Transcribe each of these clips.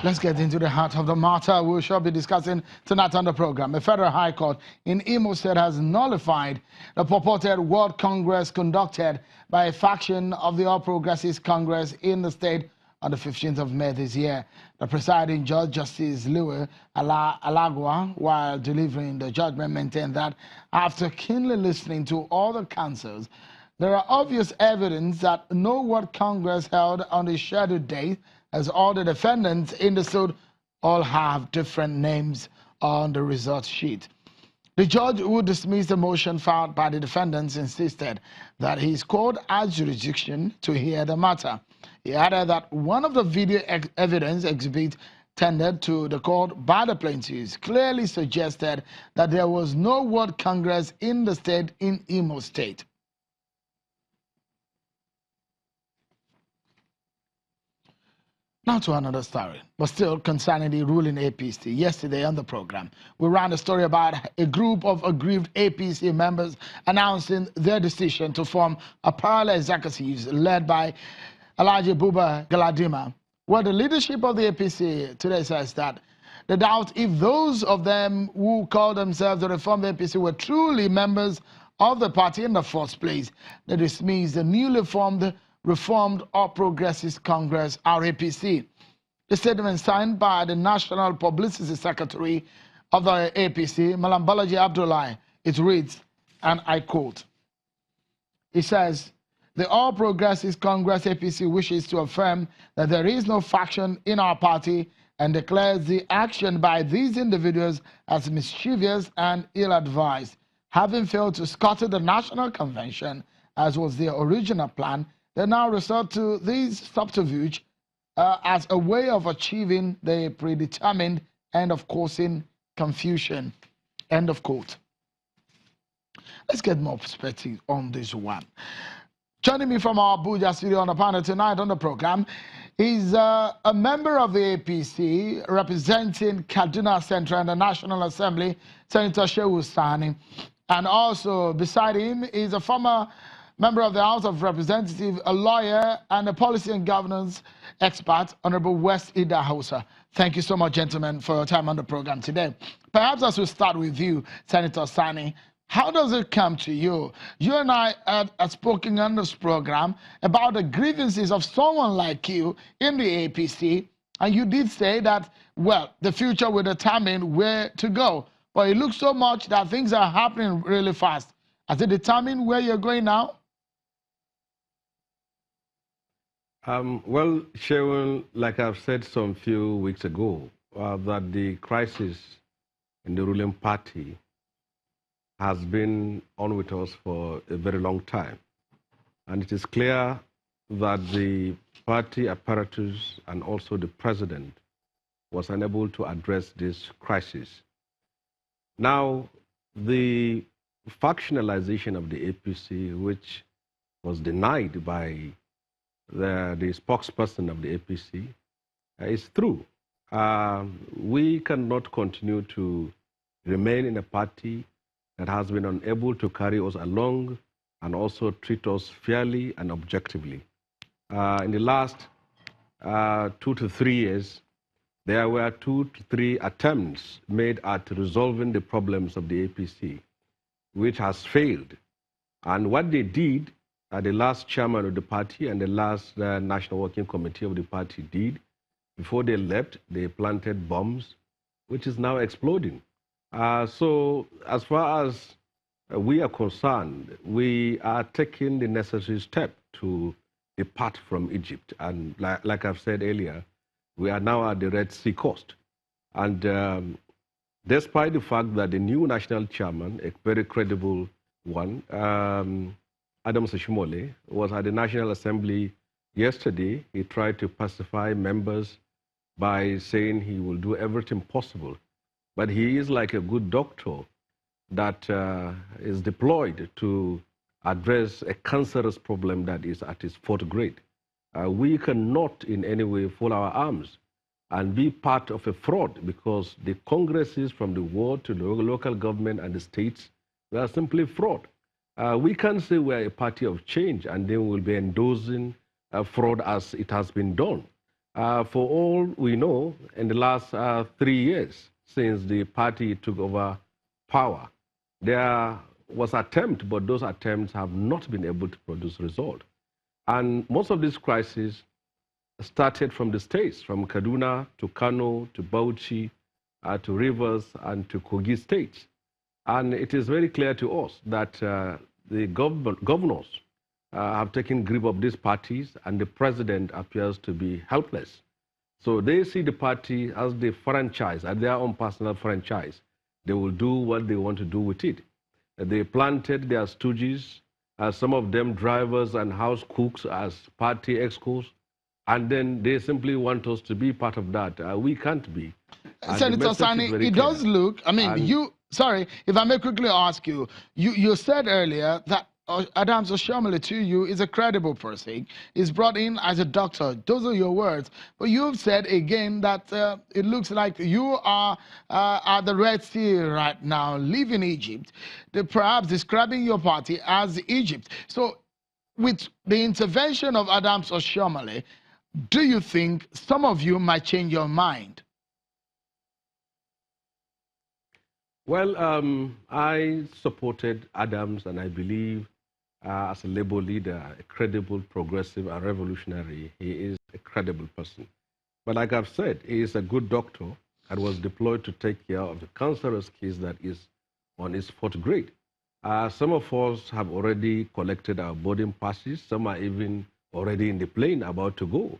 Let's get into the heart of the matter. We shall be discussing tonight on the program. The Federal High Court in Imo State has nullified the purported World Congress conducted by a faction of the All Progressives Congress in the state on the 15th of May this year. The presiding judge, Justice Louis Alagua, while delivering the judgment, maintained that after keenly listening to all the counsels, there are obvious evidence that no World Congress held on the scheduled date, as all the defendants in the suit all have different names on the result sheet. The judge, who dismissed the motion filed by the defendants, insisted that his court has jurisdiction to hear the matter. He added that one of the video evidence exhibits tendered to the court by the plaintiffs clearly suggested that there was no World Congress in the state in Imo State. Now to another story, but still concerning the ruling APC. Yesterday on the program, we ran a story about a group of aggrieved APC members announcing their decision to form a parallel executives led by Alhaji Buba Galadima, where the leadership of the APC today says that they doubt if those of them who call themselves the reformed APC were truly members of the party in the first place. They dismiss the newly formed Reformed All Progressives Congress, R-APC. The statement signed by the National Publicity Secretary of the APC, Malam Balaji Abdullahi, it reads, and I quote, it says, the All Progressives Congress APC wishes to affirm that there is no faction in our party and declares the action by these individuals as mischievous and ill-advised. Having failed to scatter the National Convention, as was their original plan, they now resort to this subterfuge as a way of achieving the predetermined end of causing confusion. End of quote. Let's get more perspective on this one. Joining me from our Abuja studio on the panel tonight on the program is a member of the APC representing Kaduna Central and the National Assembly, Senator Sani. And also beside him is a former member of the House of Representatives, a lawyer and a policy and governance expert, Honorable West Ida Hausa. Thank you so much, gentlemen, for your time on the program today. Perhaps as we start with you, Senator Sani, how does it come to you? You and I had spoken on this program about the grievances of someone like you in the APC, and you did say that, well, the future will determine where to go. But it looks so much that things are happening really fast. Has it determined where you're going now? Well, Sharon, like I've said some few weeks ago, that the crisis in the ruling party has been on with us for a very long time. And it is clear that the party apparatus and also the president was unable to address this crisis. Now, the factionalization of the APC, which was denied by the spokesperson of the APC, is true. We cannot continue to remain in a party that has been unable to carry us along and also treat us fairly and objectively. In the last 2 to 3 years, there were 2 to 3 attempts made at resolving the problems of the APC, which has failed. And what they did, the last chairman of the party and the last National Working Committee of the party did, before they left, they planted bombs, which is now exploding. So as far as we are concerned, we are taking the necessary step to depart from Egypt. And like I've said earlier, we are now at the Red Sea coast. And despite the fact that the new national chairman, a very credible one, Adam Seshimole, was at the National Assembly yesterday. He tried to pacify members by saying he will do everything possible. But he is like a good doctor that is deployed to address a cancerous problem that is at its 4th grade. We cannot in any way fold our arms and be part of a fraud, because the congresses from the world to the local government and the states, they are simply fraud. We can't say we're a party of change and then we'll be endorsing fraud as it has been done. For all we know, in the last 3 years since the party took over power, there was attempt, but those attempts have not been able to produce result. And most of these crises started from the states, from Kaduna to Kano to Bauchi to Rivers and to Kogi states. And it is very clear to us that the governors have taken grip of these parties, and the president appears to be helpless. So they see the party as the franchise, as their own personal franchise. They will do what they want to do with it. They planted their stooges, some of them drivers and house cooks as party excos, and then they simply want us to be part of that. We can't be. Senator Sani, it does look, I mean, sorry, if I may quickly ask you, you said earlier that Adams Oshiomhole to you is a credible person. He's brought in as a doctor. Those are your words. But you've said again that it looks like you are at the Red Sea right now, leaving Egypt, perhaps describing your party as Egypt. So with the intervention of Adams Oshiomhole, do you think some of you might change your mind? Well, I supported Adams, and I believe as a Labour leader, a credible, progressive, and revolutionary, he is a credible person. But like I've said, he is a good doctor and was deployed to take care of the cancerous case that is on his 4th grade. Some of us have already collected our boarding passes. Some are even already in the plane about to go,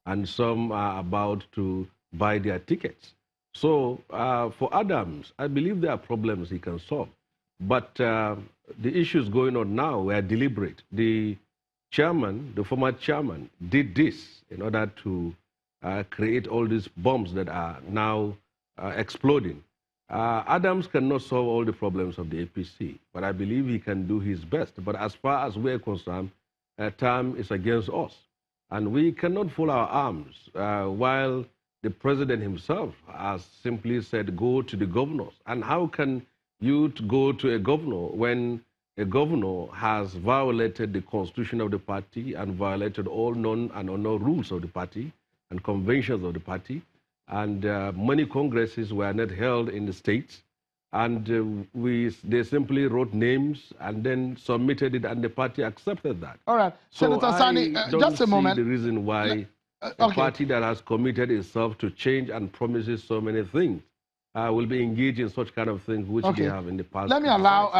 and some are about to buy their tickets. So for Adams, I believe there are problems he can solve. But the issues going on now were deliberate. The chairman, the former chairman, did this in order to create all these bombs that are now exploding. Adams cannot solve all the problems of the APC, but I believe he can do his best. But as far as we're concerned, time is against us. And we cannot fold our arms while the president himself has simply said, go to the governors. And how can you go to a governor when a governor has violated the constitution of the party and violated all known and unknown rules of the party and conventions of the party? And many congresses were not held in the states. And they simply wrote names and then submitted it, and the party accepted that. All right. So Senator Sani, just a moment. The reason why a party that has committed itself to change and promises so many things will be engaged in such kind of things which they have in the past. Let me allow